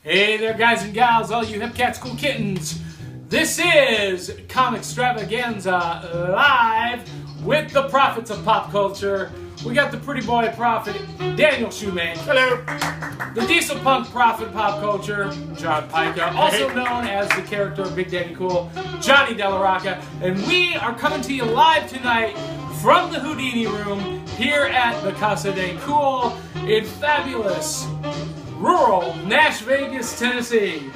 Hey there, guys and gals, all you hip cats, cool kittens. This is Comixstravaganza live with the prophets of pop culture. We got the pretty boy prophet, Daniel Shoemake. Hello. The diesel punk prophet of pop culture, John Pyka, also known as the character of Big Daddy Cool, Johnny Della Rocca. And we are coming to you live tonight from the Houdini room here at the Casa de Cool in fabulous rural Nash Vegas, Tennessee.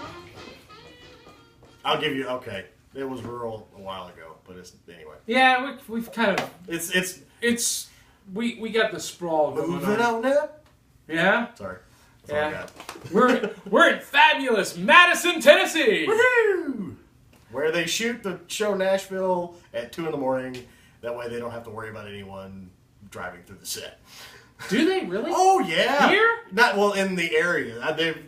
I'll give you, okay. It was rural a while ago, but it's, anyway. Yeah, we've kind of... We got the sprawl going moving on up. Yeah? Sorry. That's all I got. We're in fabulous Madison, Tennessee! Woohoo! Where they shoot the show Nashville at 2 in the morning. That way they don't have to worry about anyone driving through the set. Do they really? Oh, yeah. Here? Not, well, in the area.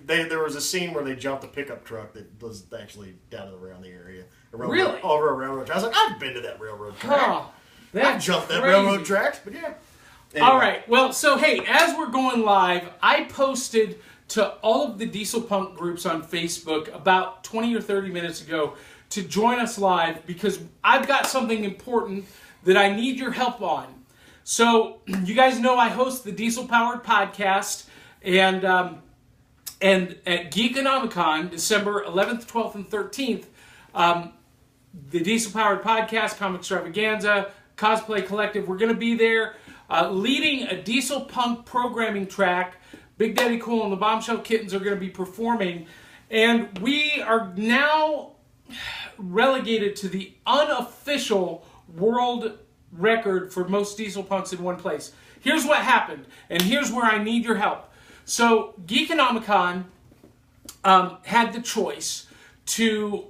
There was a scene where they jumped a pickup truck that was actually down around the area. Really? Over a railroad track. I was like, I've been to that railroad track. Oh, I've jumped that railroad tracks, but yeah. Anyway. All right. Well, so, hey, as we're going live, I posted to all of the diesel punk groups on Facebook about 20 or 30 minutes ago to join us live because I've got something important that I need your help on. So, you guys know I host the Diesel Powered Podcast, and at Geekonomicon, December 11th, 12th, and 13th, the Diesel Powered Podcast, Comixstravaganza, Cosplay Collective, we're going to be there leading a diesel punk programming track. Big Daddy Cool and the Bombshell Kittens are going to be performing, and we are now relegated to the unofficial world record for most diesel punks in one place. Here's what happened, and here's where I need your help. So, Geekonomicon had the choice to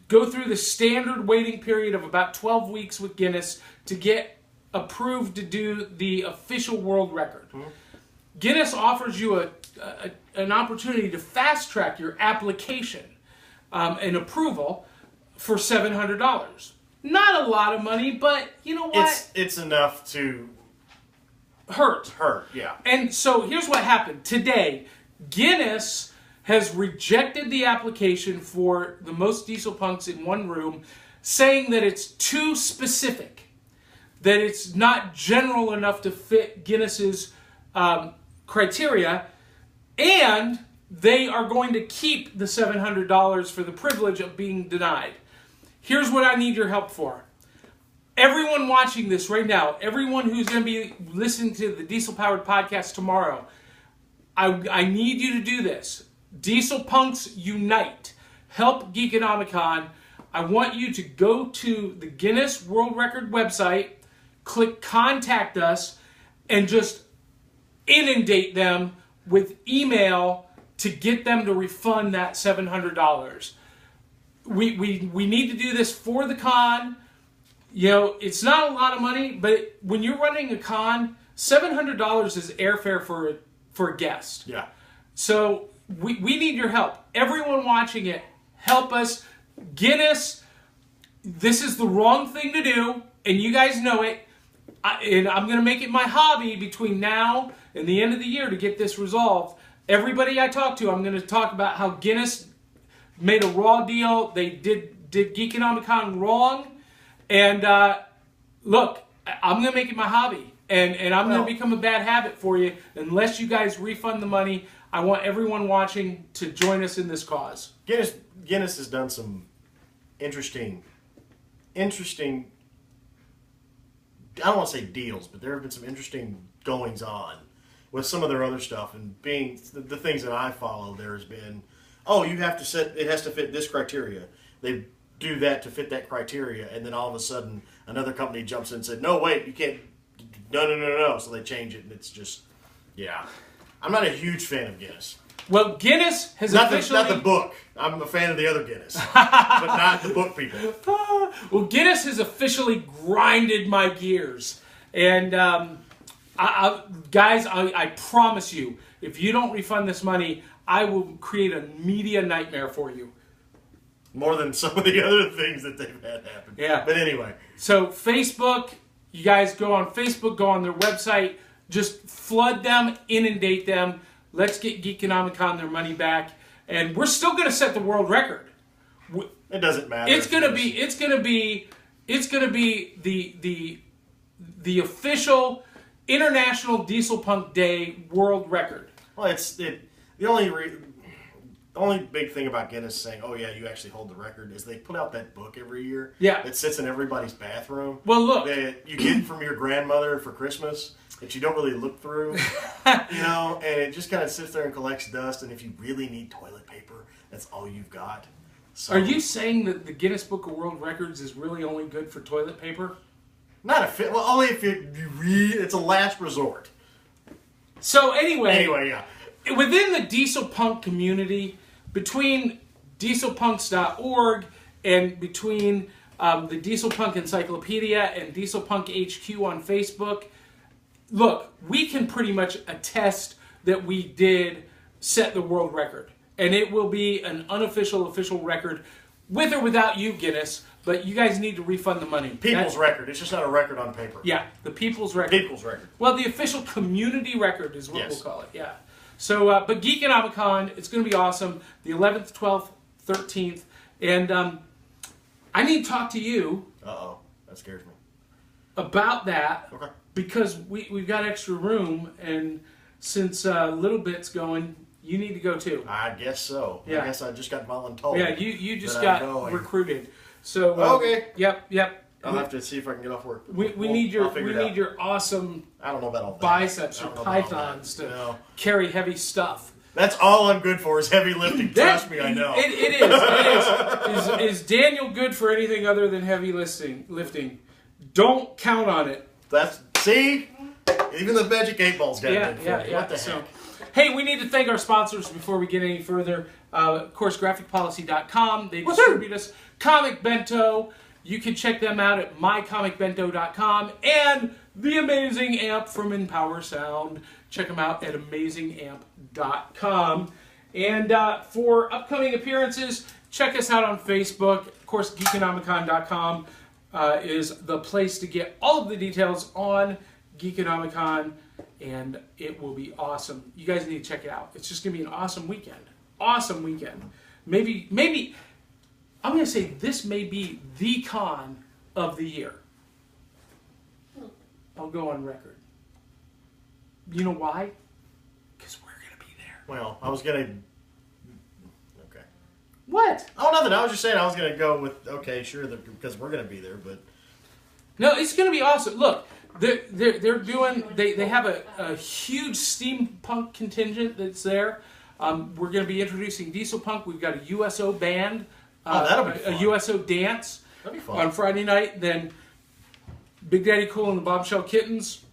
go through the standard waiting period of about 12 weeks with Guinness to get approved to do the official world record. Mm-hmm. Guinness offers you an opportunity to fast track your application and approval for $700. Not a lot of money, but you know what? It's enough to hurt, yeah. And so here's what happened. Today, Guinness has rejected the application for the most diesel punks in one room, saying that it's too specific, that it's not general enough to fit Guinness's criteria, and they are going to keep the $700 for the privilege of being denied. Here's what I need your help for. Everyone watching this right now, everyone who's going to be listening to the Diesel Powered Podcast tomorrow, I need you to do this. Diesel Punks Unite. Help Geekonomicon. I want you to go to the Guinness World Record website, click Contact Us, and just inundate them with email to get them to refund that $700. We need to do this for the con. You know, it's not a lot of money, but when you're running a con, $700 is airfare for a guest. Yeah. So we need your help. Everyone watching it, help us. Guinness, this is the wrong thing to do, and you guys know it. And I'm going to make it my hobby between now and the end of the year to get this resolved. Everybody I talk to, I'm going to talk about how Guinness made a raw deal. They did Geekonomicon wrong. And look, I'm going to make it my hobby. And I'm going to become a bad habit for you unless you guys refund the money. I want everyone watching to join us in this cause. Guinness has done some interesting, I don't want to say deals, but there have been some interesting goings on with some of their other stuff. And being the things that I follow, there's been, it has to fit this criteria. They do that to fit that criteria, and then all of a sudden another company jumps in and said, no, wait, you can't, no. So they change it, and it's just, yeah. I'm not a huge fan of Guinness. Well, Guinness has not the book. I'm a fan of the other Guinness, but not the book people. Well, Guinness has officially grinded my gears. And guys, I promise you, if you don't refund this money, I will create a media nightmare for you. More than some of the other things that they've had happen. Yeah. But anyway. So Facebook, you guys go on Facebook, go on their website, just flood them, inundate them. Let's get Geekonomicon their money back. and we're still going to set the world record. It doesn't matter. It's going to be the official International Diesel Punk Day world record. Well, the only big thing about Guinness saying, "Oh yeah, you actually hold the record," is they put out that book every year. Yeah. That sits in everybody's bathroom. Well, look, that you get from your grandmother for Christmas that you don't really look through, and it just kind of sits there and collects dust. And if you really need toilet paper, that's all you've got. So, are you saying that the Guinness Book of World Records is really only good for toilet paper? Only if it's a last resort. So anyway, yeah. Within the diesel punk community, between dieselpunks.org and between the Diesel Punk Encyclopedia and Diesel Punk HQ on Facebook, look, we can pretty much attest that we did set the world record. And it will be an unofficial, official record, with or without you, Guinness. But you guys need to refund the money. People's record. It's just not a record on paper. Yeah, the people's record. People's record. Well, the official community record is what we'll call it. Yeah. So, but Geekonomicon, it's going to be awesome. The 11th, 12th, 13th, and I need to talk to you. That scares me. About that. Okay. Because we've got extra room, and since Little Bit's going, you need to go too. I guess so. Yeah. I guess I just got voluntold. Yeah, you just got recruited. So okay. Yep. I'll have to see if I can get off work. We need your awesome I don't know about all that. biceps or pythons to carry heavy stuff. That's all I'm good for is heavy lifting. Trust me, I know. It is. Is Daniel good for anything other than heavy lifting? Don't count on it. See? Even the magic 8 ball's got it for me. What the heck? Hey, we need to thank our sponsors before we get any further. Of course, graphicpolicy.com. They distribute us. Comic Bento. You can check them out at mycomicbento.com. And the amazing amp from Empower Sound. Check them out at amazingamp.com. And for upcoming appearances, check us out on Facebook. Of course, Geekonomicon.com is the place to get all of the details on Geekonomicon. And it will be awesome. You guys need to check it out. It's just going to be an awesome weekend. Awesome weekend. Maybe, I'm going to say this may be the con of the year. I'll go on record. You know why? Because we're going to be there. Well, I was going to... Okay. What? Oh, nothing. I was just saying I was going to go with, okay, sure, because we're going to be there, but... No, it's going to be awesome. Look, they're doing... They have a huge steampunk contingent that's there. We're going to be introducing Diesel Punk. We've got a USO band. That'll be fun. A USO dance. That'll be fun. On Friday night. Then Big Daddy Cool and the Bombshell Kittens.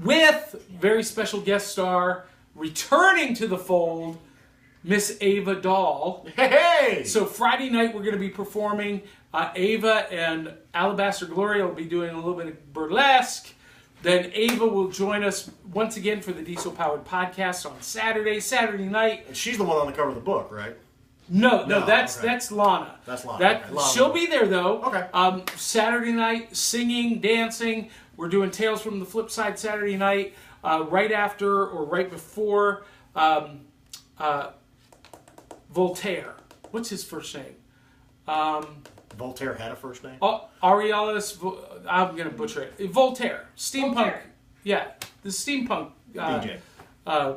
With very special guest star returning to the fold, Miss Ava Dahl. Hey! So Friday night we're going to be performing. Ava and Alabaster Gloria will be doing a little bit of burlesque. Then Ava will join us once again for the Diesel Powered Podcast on Saturday night. And she's the one on the cover of the book, right? No, that's Lana. That's Lana. Okay. She'll be there though. Okay. Saturday night, singing, dancing. We're doing Tales from the Flip Side Saturday night, right after or right before Voltaire. What's his first name? Voltaire had a first name? Aureolus, I'm going to butcher it. Voltaire. Steampunk. Voltaire. Yeah, the steampunk DJ.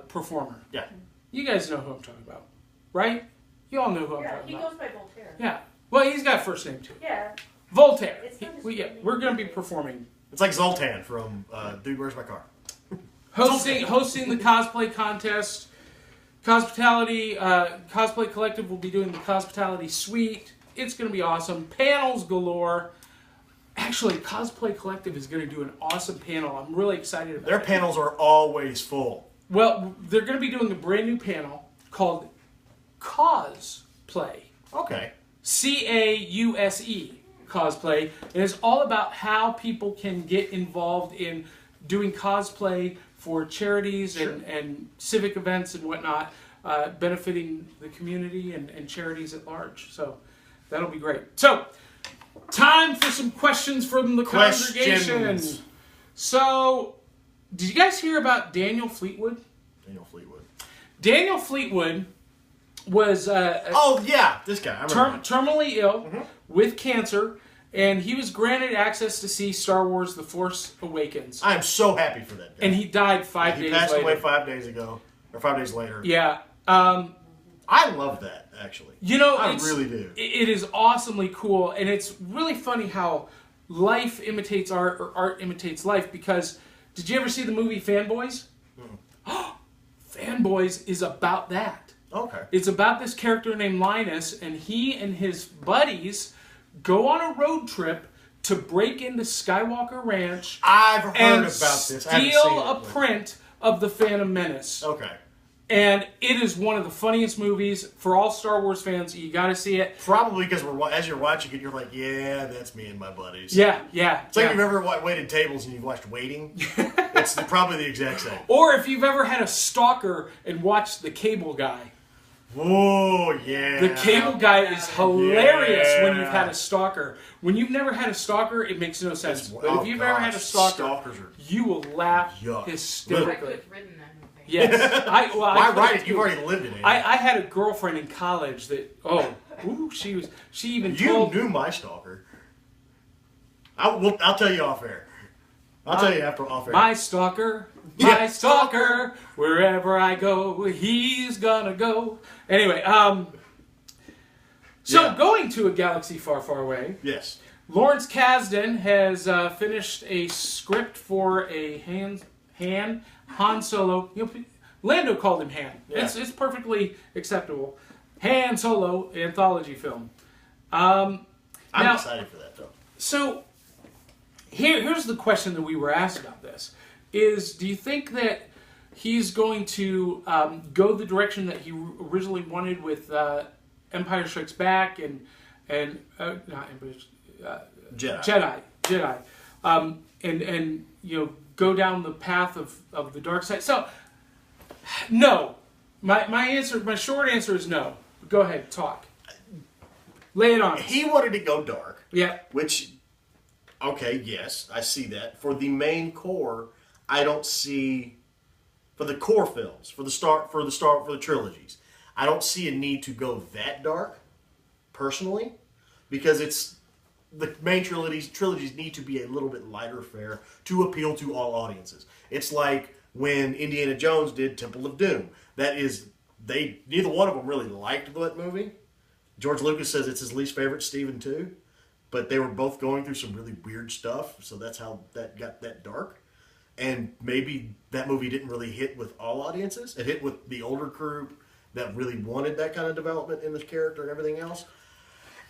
Performer. Yeah. You guys know who I'm talking about, right? You all know who I'm talking he about. goes by Voltaire. Yeah. Well, he's got a first name too. Yeah. Voltaire. It's not his We're going to be performing. It's like Zoltan from Dude, Where's My Car? Hosting the cosplay contest. Cosplay Collective will be doing the Cosplay Suite. It's going to be awesome. Panels galore. Actually, Cosplay Collective is going to do an awesome panel. I'm really excited about it. Their panels are always full. Well, they're going to be doing a brand new panel called Cosplay. Okay. C-A-U-S-E. Cosplay. And it's all about how people can get involved in doing cosplay for charities and civic events and whatnot, benefiting the community and charities at large. So that'll be great. So, time for some questions from the congregation. So, did you guys hear about Daniel Fleetwood? Daniel Fleetwood. Daniel Fleetwood was this guy. I remember him. terminally ill with cancer, and he was granted access to see Star Wars: The Force Awakens. I am so happy for that guy. And he died 5 days later. He passed away 5 days ago, or 5 days later. Yeah. I love that, actually. You know, I really do. It is awesomely cool, and it's really funny how life imitates art, or art imitates life, because did you ever see the movie Fanboys? Fanboys is about that. Okay. It's about this character named Linus, and he and his buddies go on a road trip to break into Skywalker Ranch. I've heard and about this. Steal a print of the Phantom Menace. Okay. And it is one of the funniest movies for all Star Wars fans. You got to see it. Probably because as you're watching it, you're like, yeah, that's me and my buddies. Yeah. It's like you've ever waited tables and you've watched Waiting. It's probably the exact same. Or if you've ever had a stalker and watched The Cable Guy. Oh, yeah. The Cable Guy is hilarious when you've had a stalker. When you've never had a stalker, it makes no sense. But if you've ever had a stalker, you will laugh hysterically. Yes. Why write it? You've already lived in it. I had a girlfriend in college that, she even told... You knew my stalker. I'll tell you off air. I'll tell you after off air. My stalker, wherever I go, he's gonna go. Anyway, going to a galaxy far, far away. Yes. Lawrence Kasdan has finished a script for a Han Solo. Lando called him Han. Yeah. It's perfectly acceptable. Han Solo anthology film. I'm excited for that film. So here's the question that we were asked about this: do you think that he's going to go the direction that he originally wanted with Empire Strikes Back and not Empire, Jedi, and go down the path of the dark side? So, no. My short answer is no. Go ahead, talk. Lay it on us. He wanted to go dark. Yeah. Which, okay, yes, I see that. For the main core, I don't see, for the core films, for the trilogies, I don't see a need to go that dark, personally, because the main trilogies need to be a little bit lighter fare to appeal to all audiences. It's like when Indiana Jones did Temple of Doom. Neither one of them really liked that movie. George Lucas says it's his least favorite, Steven too. But they were both going through some really weird stuff, so that's how that got that dark. And maybe that movie didn't really hit with all audiences. It hit with the older crew that really wanted that kind of development in the character and everything else.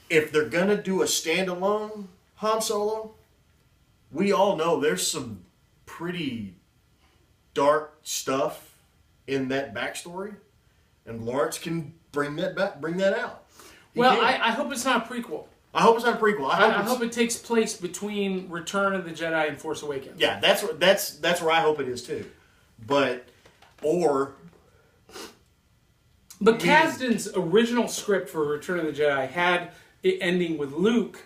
If they're going to do a standalone Han Solo, we all know there's some pretty dark stuff in that backstory. And Lawrence can bring that out. I hope it's not a prequel. I hope it's not a prequel. I hope it takes place between Return of the Jedi and Force Awakens. Yeah, that's where I hope it is too. But Kasdan's original script for Return of the Jedi had it ending with Luke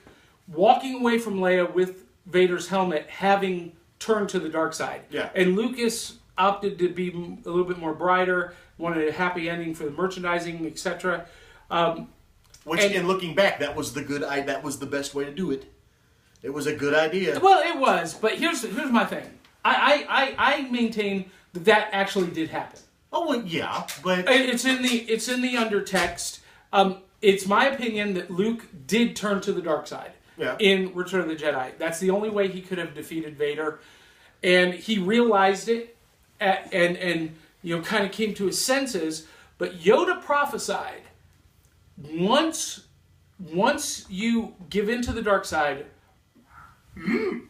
walking away from Leia with Vader's helmet, having turned to the dark side. Yeah. And Lucas opted to be a little bit more brighter, wanted a happy ending for the merchandising, etc. And looking back, that was the best way to do it. It was a good idea. Well, it was, but here's my thing. I maintain that actually did happen. Oh well, yeah, but it's in the undertext. It's my opinion that Luke did turn to the dark side in Return of the Jedi. That's the only way he could have defeated Vader, and he realized it, and kind of came to his senses. But Yoda prophesied, once you give in to the dark side,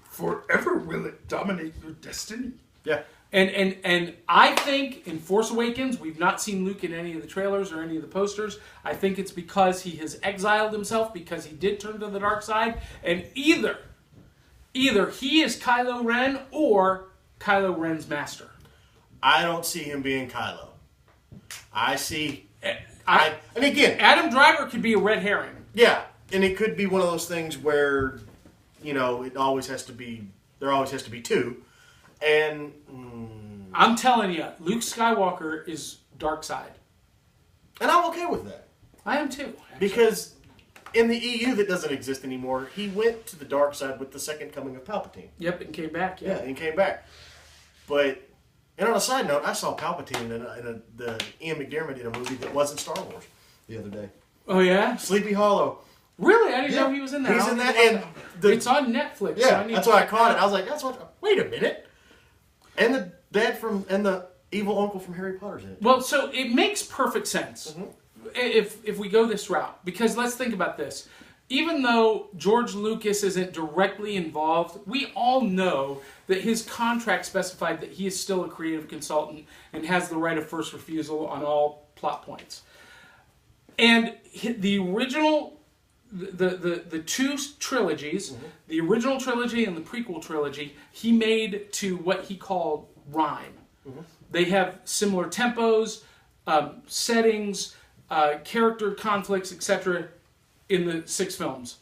forever will it dominate your destiny. Yeah. And I think in Force Awakens, we've not seen Luke in any of the trailers or any of the posters. I think it's because he has exiled himself, because he did turn to the dark side. And either he is Kylo Ren or Kylo Ren's master. I don't see him being Kylo. I see... and again, Adam Driver could be a red herring. Yeah, and it could be one of those things where, it always has to be... There always has to be two. And I'm telling you, Luke Skywalker is dark side. And I'm okay with that. I am too. Actually. Because in the EU that doesn't exist anymore, he went to the dark side with the second coming of Palpatine. Yep, and came back. Yeah, and came back. But, and on a side note, I saw Palpatine the Ian McDiarmid in a movie that wasn't Star Wars the other day. Oh, yeah? Sleepy Hollow. Really? I didn't know he was in that. He's in that, and it's on Netflix. Yeah, so that's why I caught it. I was like, wait a minute. And the dad and the evil uncle from Harry Potter's in it. Well, so it makes perfect sense if we go this route. Because let's think about this. Even though George Lucas isn't directly involved, we all know that his contract specified that he is still a creative consultant and has the right of first refusal on all plot points. And the original, the two trilogies, the original trilogy and the prequel trilogy, he made to what he called rhyme. They have similar tempos, settings, character conflicts, etc. in the 6 films.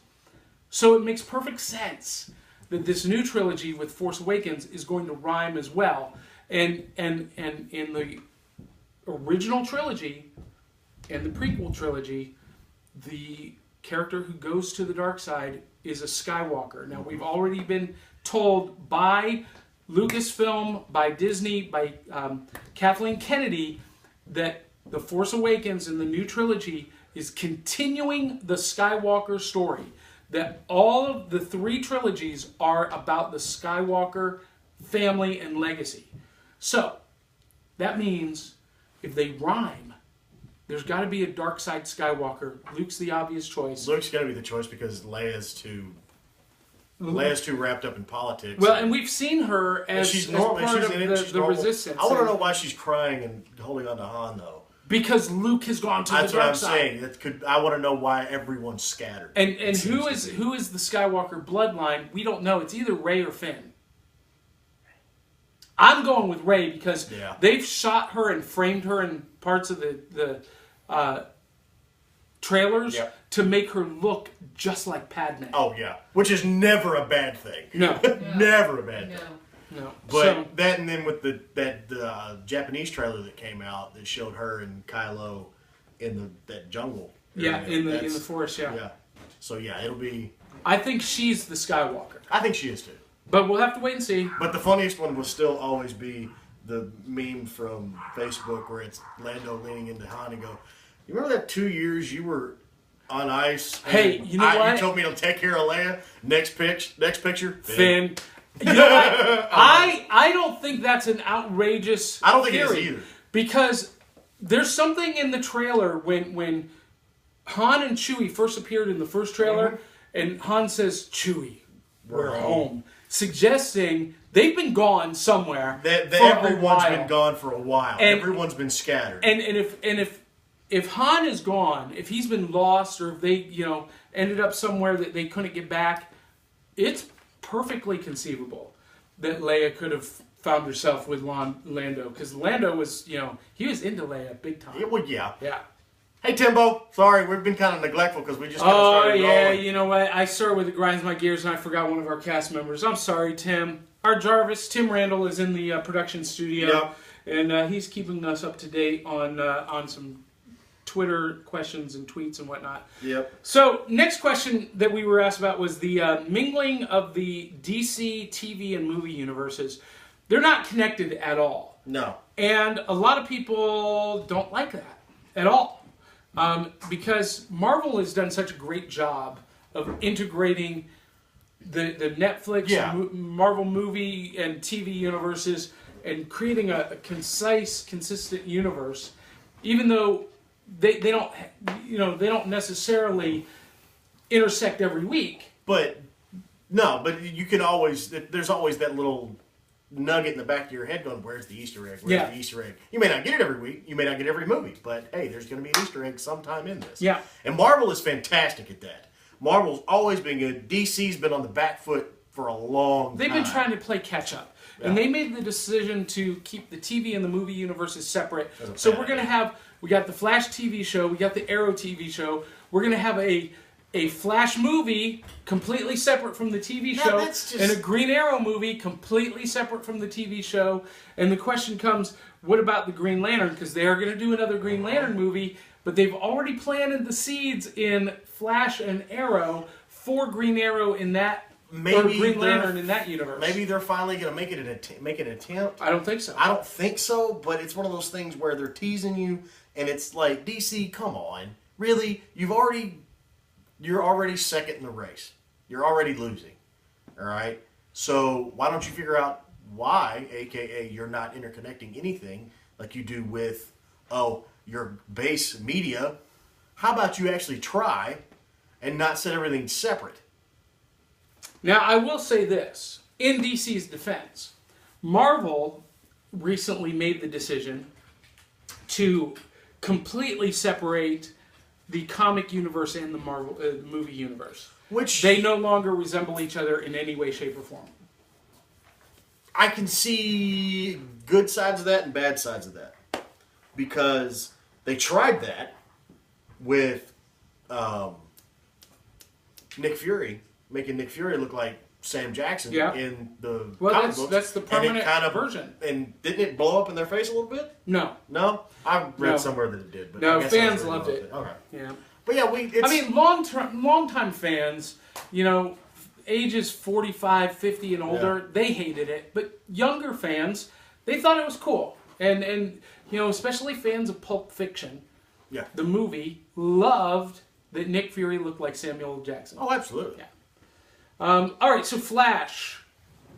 So it makes perfect sense that this new trilogy with Force Awakens is going to rhyme as well. And in the original trilogy and the prequel trilogy, the character who goes to the dark side is a Skywalker. Now, we've already been told by Lucasfilm, by Disney, by Kathleen Kennedy, that The Force Awakens in the new trilogy is continuing the Skywalker story. That all of the 3 trilogies are about the Skywalker family and legacy. So, that means if they rhyme, there's got to be a dark side Skywalker. Luke's the obvious choice. Luke's going to be the choice because Leia's too wrapped up in politics. Well, and we've seen her as part of the Resistance. I want to know why she's crying and holding on to Han, though. Because Luke has gone to the dark side. That's what I'm saying. I want to know why everyone's scattered. And who is the Skywalker bloodline? We don't know. It's either Rey or Finn. I'm going with Rey because they've shot her and framed her in parts of the trailers to make her look just like Padme. Oh, yeah. Which is never a bad thing. No. Never a bad thing. No. But that, and then with the Japanese trailer that came out that showed her and Kylo in that jungle area. Yeah, in the forest, Yeah. So, it'll be... I think she's the Skywalker. I think she is, too. But we'll have to wait and see. But the funniest one will still always be the meme from Facebook where it's Lando leaning into Han and go, you remember that 2 years you were on ice? Hey, you know what? You told me to take care of Leia. Next picture, Finn. You know what? I don't think that's an outrageous I don't think theory, it is either. Because there's something in the trailer when Han and Chewie first appeared in the first trailer, and Han says, Chewie, we're home. Suggesting they've been gone somewhere. Everyone's been gone for a while. And everyone's been scattered. And if Han is gone, if he's been lost, or if they ended up somewhere that they couldn't get back, it's perfectly conceivable that Leia could have found herself with Lando, because Lando was he was into Leia big time. Yeah. Hey Timbo, sorry we've been kind of neglectful because we just started rolling. You know what? I started with it grinds my gears and I forgot one of our cast members. I'm sorry, Tim. Our Jarvis, Tim Randall, is in the production studio, and he's keeping us up to date on some Twitter questions and tweets and whatnot. Yep. So next question that we were asked about was the mingling of the DC TV and movie universes. They're not connected at all. No. And a lot of people don't like that at all. Because Marvel has done such a great job of integrating the Netflix, Marvel movie and TV universes and creating a concise, consistent universe, even though they don't necessarily intersect every week. But you can always, there's always that little nugget in the back of your head going, where's the Easter egg? Where's the Easter egg? You may not get it every week. You may not get every movie. But, hey, there's going to be an Easter egg sometime in this. Yeah. And Marvel is fantastic at that. Marvel's always been good. DC's been on the back foot for a long time. They've been trying to play catch-up. Yeah. And they made the decision to keep the TV and the movie universes separate. So we're going to have, we got the Flash TV show, we got the Arrow TV show. We're going to have a a Flash movie completely separate from the TV show, and a Green Arrow movie completely separate from the TV show. And the question comes, what about the Green Lantern? Because they are going to do another Green Lantern movie, but they've already planted the seeds in Flash and Arrow for Green Arrow in that, or Green Lantern in that universe. Maybe they're finally going to make an attempt. I don't think so. I don't think so, but it's one of those things where they're teasing you, and it's like, DC, come on. Really? You're already second in the race. You're already losing. All right? So why don't you figure out why, a.k.a. you're not interconnecting anything like you do with, your base media? How about you actually try and not set everything separate? Now, I will say this. In DC's defense, Marvel recently made the decision to completely separate the comic universe and the Marvel movie universe. Which they no longer resemble each other in any way, shape, or form. I can see good sides of that and bad sides of that. Because they tried that with Nick Fury, making Nick Fury look like Sam Jackson in the comic books. That's the permanent version. And didn't it blow up in their face a little bit? No. No? I read somewhere that it did. But no, fans loved it. Okay. Yeah. But yeah, long-time fans, ages 45, 50 and older, they hated it. But younger fans, they thought it was cool. And especially fans of Pulp Fiction, the movie, loved that Nick Fury looked like Samuel L. Jackson. Oh, absolutely. Yeah. All right, so Flash.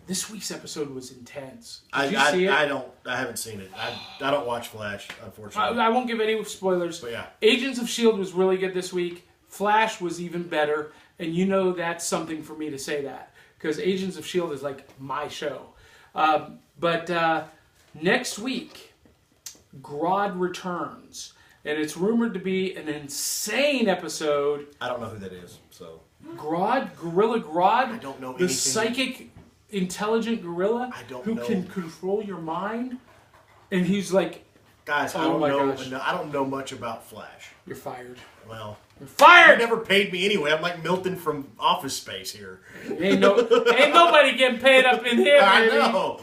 This week's episode was intense. Did you see it? I haven't seen it. I don't watch Flash, unfortunately. I won't give any spoilers. But yeah. Agents of S.H.I.E.L.D. was really good this week. Flash was even better. And that's something for me to say that. Because Agents of S.H.I.E.L.D. is like my show. But next week, Grodd returns. And it's rumored to be an insane episode. I don't know who that is, so... Grodd? Gorilla Grodd? I don't know anything. The psychic, intelligent gorilla who can control your mind? And he's like... Guys, I don't know much about Flash. You're fired. Well... You're fired! You never paid me anyway. I'm like Milton from Office Space here. Ain't nobody getting paid up in here, I know.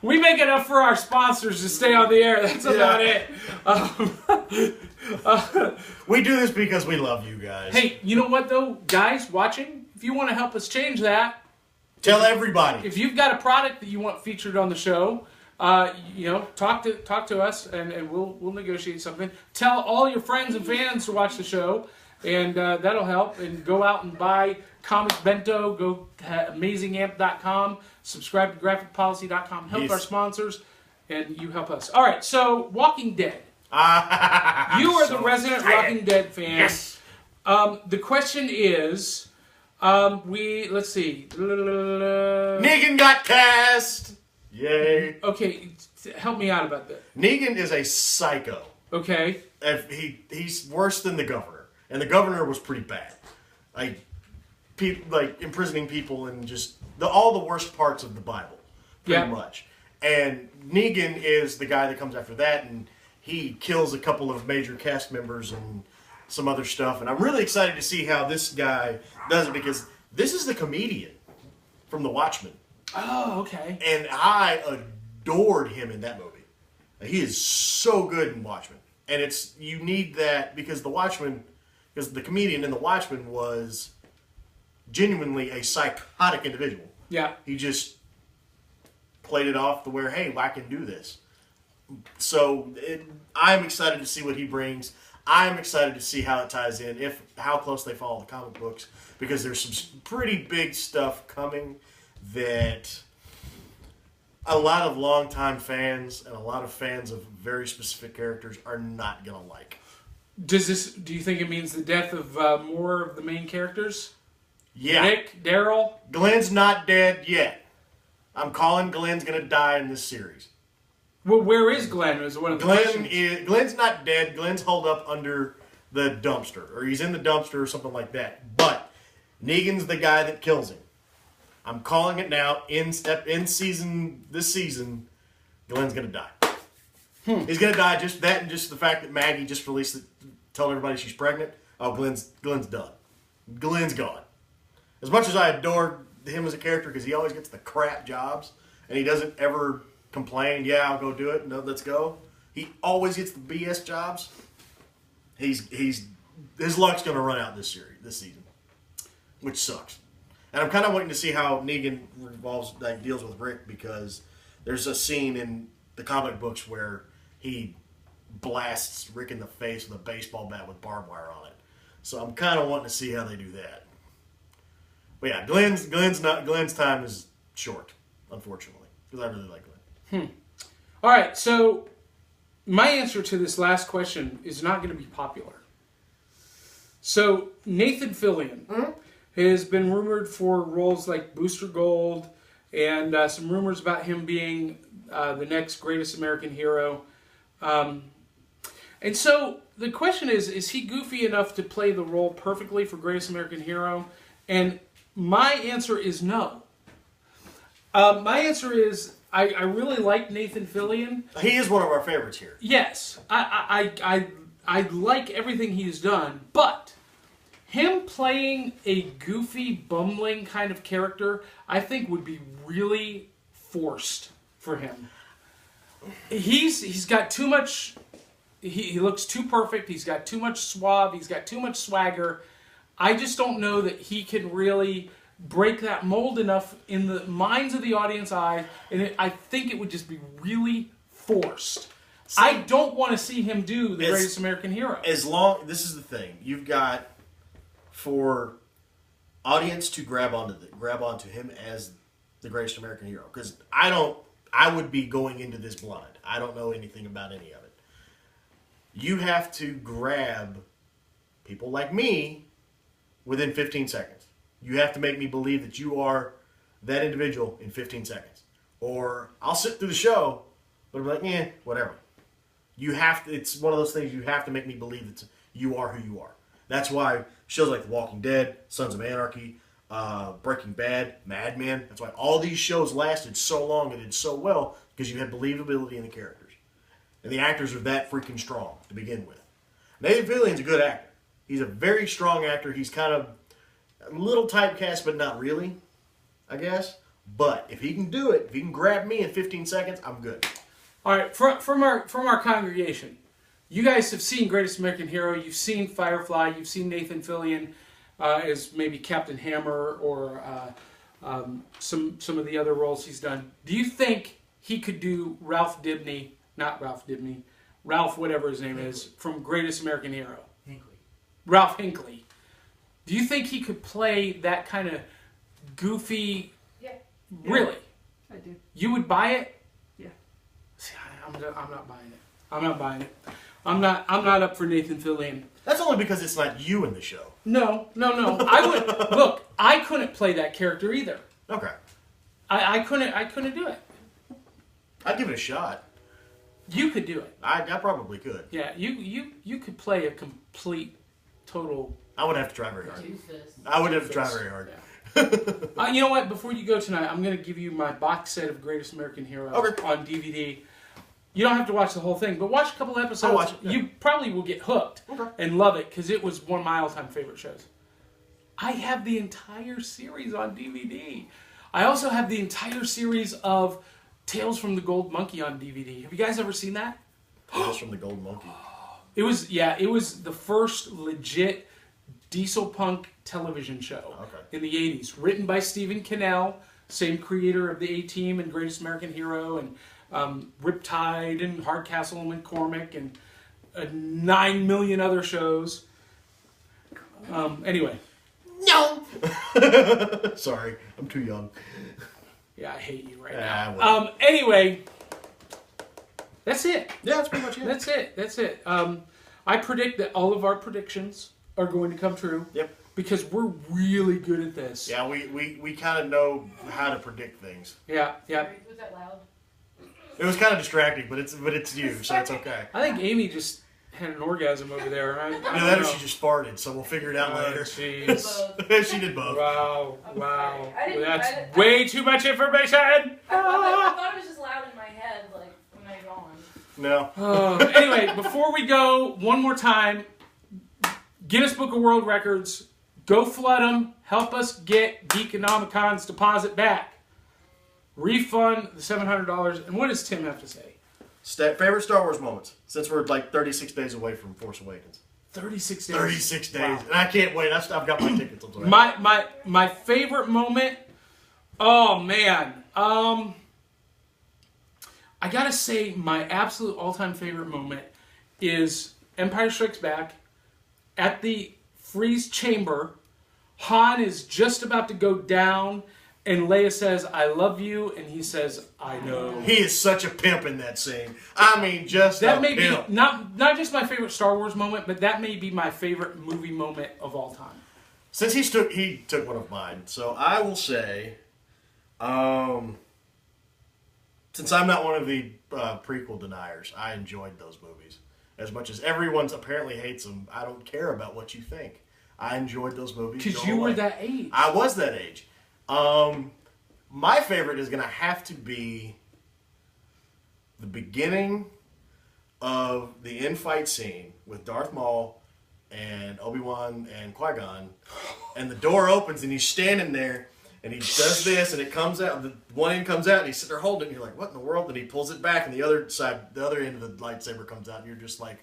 We make enough for our sponsors to stay on the air. That's about it. We do this because we love you guys. Hey, you know what though? Guys watching, if you want to help us change that, tell everybody. If you've got a product that you want featured on the show, talk to us and we'll negotiate something. Tell all your friends and fans to watch the show, and that'll help. And go out and buy Comic Bento. Go to AmazingAmp.com. Subscribe to GraphicPolicy.com. Help our sponsors, and you help us. All right, so Walking Dead. You are the resident Walking Dead fan. Yes. The question is, let's see. Negan got cast. Yay. Okay, help me out about that. Negan is a psycho. Okay. He's worse than the governor, and the governor was pretty bad. Like imprisoning people and just all the worst parts of the Bible, pretty much. And Negan is the guy that comes after that, and he kills a couple of major cast members and some other stuff. And I'm really excited to see how this guy does it, because this is the comedian from The Watchmen. Oh, okay. And I adored him in that movie. He is so good in Watchmen. And you need that because the comedian in The Watchmen was genuinely a psychotic individual. Yeah. He just played it off to where, hey, I can do this. So I'm excited to see what he brings. I'm excited to see how it ties in, how close they follow the comic books, because there's some pretty big stuff coming that a lot of longtime fans and a lot of fans of very specific characters are not going to like. Do you think it means the death of more of the main characters? Yeah. Nick, Daryl? Glenn's not dead yet. I'm calling Glenn's going to die in this series. Well, where is Glenn? Is one of the Glenn's not dead. Glenn's holed up under the dumpster, or he's in the dumpster or something like that. But Negan's the guy that kills him. I'm calling it now. This season, Glenn's going to die. He's going to die. Just that, and just the fact that Maggie just released it, told everybody she's pregnant. Oh, Glenn's done. Glenn's gone. As much as I adore him as a character because he always gets the crap jobs and he doesn't ever complain, yeah, I'll go do it, no, let's go. He always gets the BS jobs. His luck's going to run out this season, which sucks. And I'm kind of waiting to see how Negan deals with Rick, because there's a scene in the comic books where he blasts Rick in the face with a baseball bat with barbed wire on it. So I'm kind of wanting to see how they do that. But yeah, Glenn's time is short, unfortunately, because I really like Glenn. All right, so my answer to this last question is not going to be popular. So Nathan Fillion has been rumored for roles like Booster Gold, and some rumors about him being the next Greatest American Hero. And so the question is he goofy enough to play the role perfectly for Greatest American Hero? And my answer is no. My answer is I really like Nathan Fillion. He is one of our favorites here. Yes, I like everything he's done, but him playing a goofy, bumbling kind of character, I think would be really forced for him. He's got too much. He looks too perfect. He's got too much suave. He's got too much swagger. I just don't know that he can really break that mold enough in the minds of the audience eye, and I think it would just be really forced. I don't want to see him do the Greatest American Hero. This is the thing. You've got, for audience to grab onto him as the Greatest American Hero, because I would be going into this blind. I don't know anything about any of it. You have to grab people like me within 15 seconds. You have to make me believe that you are that individual in 15 seconds. Or I'll sit through the show, but I'm like, whatever. You have to. It's one of those things you have to make me believe that you are who you are. That's why shows like The Walking Dead, Sons of Anarchy, Breaking Bad, Mad Men, that's why all these shows lasted so long and did so well, because you had believability in the characters. And the actors are that freaking strong to begin with. Nathan Fillion's a good actor. He's a very strong actor. He's kind of a little typecast, but not really, I guess. But if he can do it, if he can grab me in 15 seconds, I'm good. All right, from our congregation, you guys have seen Greatest American Hero. You've seen Firefly. You've seen Nathan Fillion as maybe Captain Hammer or some of the other roles he's done. Do you think he could do Ralph whatever his name is, from Greatest American Hero? Ralph Hinckley. Do you think he could play that kind of goofy? Yeah. Really? I do. You would buy it? Yeah. See, I'm not buying it. I'm not buying it. I'm not up for Nathan Fillion. That's only because it's not you in the show. No. I couldn't play that character either. Okay. I couldn't do it. I'd give it a shot. You could do it. I probably could. Yeah, you could play a complete, total. I would have to try very hard. I would have to try very hard. Yeah. You know what? Before you go tonight, I'm going to give you my box set of Greatest American Hero on DVD. You don't have to watch the whole thing, but watch a couple episodes. I'll watch it, yeah. You probably will get hooked and love it, because it was one of my all-time favorite shows. I have the entire series on DVD. I also have the entire series of Tales from the Gold Monkey on DVD. Have you guys ever seen that? Tales from the Gold Monkey. It was the first legit diesel punk television show in the 80s. Written by Stephen Cannell, same creator of the A-Team and Greatest American Hero, and Riptide and Hardcastle and McCormick and 9 million other shows. Anyway. No! Sorry, I'm too young. Yeah, I hate you right now. Anyway, that's it. Yeah, that's pretty much it. That's it. I predict that all of our predictions are going to come true. Yep. Because we're really good at this. Yeah, we kind of know how to predict things. Yeah. Was that loud? It was kind of distracting, but it's you, so it's okay. I think Amy just had an orgasm over there. I Either that or she just farted, so we'll figure it out later. Jeez. She did both. Wow. Sorry. That's way too much information. I thought it was just loud in my head, like when I yawned. No. Anyway, before we go, one more time, Guinness Book of World Records. Go flood them. Help us get Geekonomicon's deposit back. Refund the $700. And what does Tim have to say? Favorite Star Wars moments, since we're like 36 days away from Force Awakens. 36 days. 36 days. Wow. And I can't wait. I've got my tickets. My favorite moment, oh man. I gotta say my absolute all-time favorite moment is Empire Strikes Back. At the freeze chamber, Han is just about to go down, and Leia says, "I love you," and he says, "I know." He is such a pimp in that scene. I mean, just That a may pimp. be not just my favorite Star Wars moment, but that may be my favorite movie moment of all time. Since he took one of mine, so I will say, since I'm not one of the prequel deniers, I enjoyed those movies. As much as everyone apparently hates them, I don't care about what you think. I enjoyed those movies. Because you were that age. I was that age. My favorite is going to have to be the beginning of the in-fight scene with Darth Maul and Obi-Wan and Qui-Gon, and the door opens and he's standing there and he does this and it comes out, the one end comes out and he's sitting there holding it and you're like, what in the world? And he pulls it back and the other end of the lightsaber comes out and you're just like,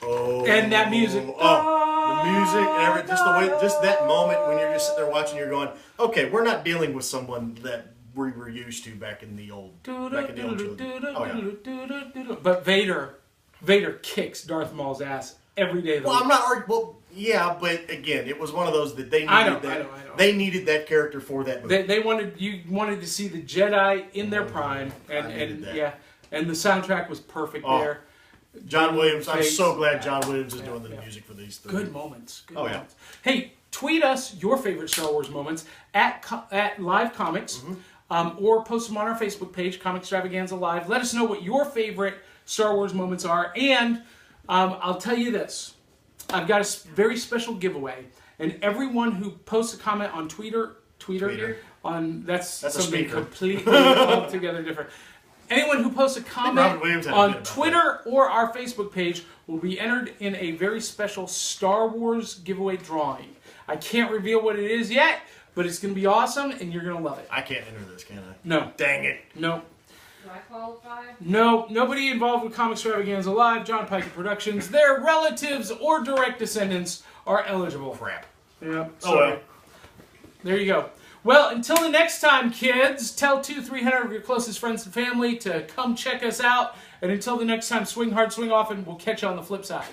oh. And that music. Oh, the music and everything, just that moment when you're just sitting there watching, you're going, okay, we're not dealing with someone that we were used to back in the old trilogy. Oh, yeah. But Vader kicks Darth Maul's ass every day of the Well, week. I'm not arguing. Well, yeah, but again, it was one of those that they needed I know. They needed that character for that movie. They wanted to see the Jedi in their prime, and that. and the soundtrack was perfect there. John Williams. I'm Face. so glad John Williams is doing the Yeah. music for these three. Good moments. Good Oh, yeah. moments. Hey, tweet us your favorite Star Wars moments at Live Comics, or post them on our Facebook page, Comixstravaganza Live. Let us know what your favorite Star Wars moments are, and I'll tell you this. I've got a very special giveaway, and everyone who posts a comment on Twitter. That's something speaker. completely altogether different. Anyone who posts a comment on Twitter or our Facebook page will be entered in a very special Star Wars giveaway drawing. I can't reveal what it is yet, but it's going to be awesome, and you're going to love it. I can't enter this, can I? No. Dang it. No. Do I qualify? No, nobody involved with Comixstravaganza Live, John Pyka Productions, their relatives or direct descendants are eligible. Crap. Yeah. Oh, well. There you go. Well, until the next time, kids, tell 200-300 of your closest friends and family to come check us out. And until the next time, swing hard, swing often. We'll catch you on the flip side.